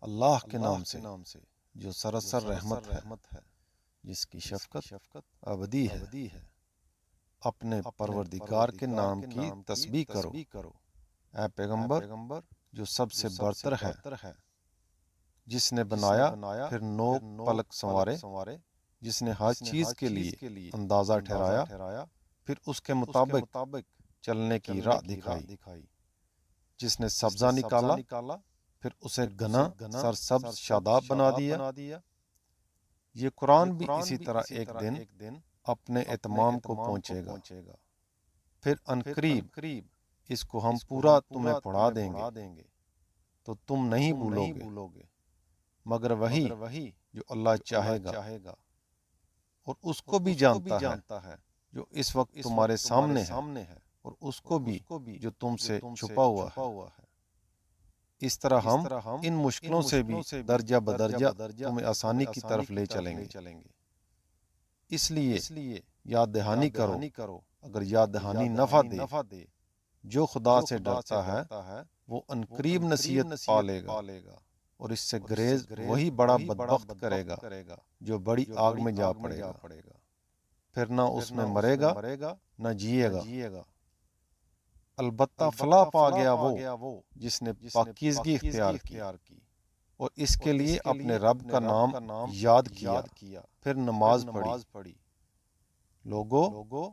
اللہ کے نام سے جو سراسر رحمت ہے، جس کی شفقت ابدی ہے۔ اپنے پروردگار کے نام کی تسبیح کرو، اے پیغمبر جو سب سے برتر ہے، جس نے بنایا پھر نوک پلک سنوارے، جس نے ہر چیز کے لیے اندازہ ٹھہرایا، پھر اس کے مطابق چلنے کی راہ دکھائی، جس نے سبزہ نکالا پھر اسے گنا سرسبز شاداب بنا دیا۔ یہ قرآن بھی اسی طرح ایک دن اپنے اتمام کو پہنچے گا، پھر عنقریب اس کو ہم پورا تمہیں پڑھا دیں گے، تو تم نہیں بھولو گے مگر وہی جو اللہ چاہے گا، اور اس کو بھی جانتا ہے جو اس وقت تمہارے سامنے ہے، اور اس کو بھی جو تم سے چھپا ہوا ہے۔ اس طرح ہم ان مشکلوں سے بھی درجہ بدرجہ تمہیں آسانی کی طرف لے چلیں گے۔ اس لیے یاد دہانی کرو، اگر یاد دہانی نفع دے۔ جو خدا سے ڈرتا ہے وہ عنقریب نصیحت پالے گا، اور اس سے گریز وہی بڑا بدبخت کرے گا جو بڑی آگ میں جا پڑے گا، پھر نہ اس میں مرے گا نہ جیے گا۔ البتہ فلاح پا گیا وہ جس نے پاکیزگی اختیار کی اور اس کے لیے اپنے رب کا نام یاد کیا، پھر نماز پڑھی۔ لوگو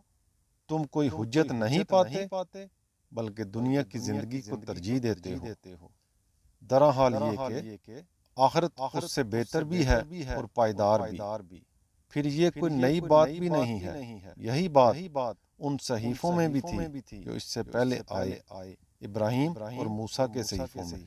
تم کوئی حجت نہیں پاتے بلکہ دنیا کی زندگی کو ترجیح دیتے ہو۔ درا حال یہ کہ آخرت اس سے بہتر بھی ہے اور پائیدار بھی۔ پھر یہ کوئی نئی بات بھی نہیں ہے، یہی بات ان صحیفوں میں بھی تھی جو اس سے پہلے آئے، ابراہیم اور موسیٰ کے صحیفوں میں۔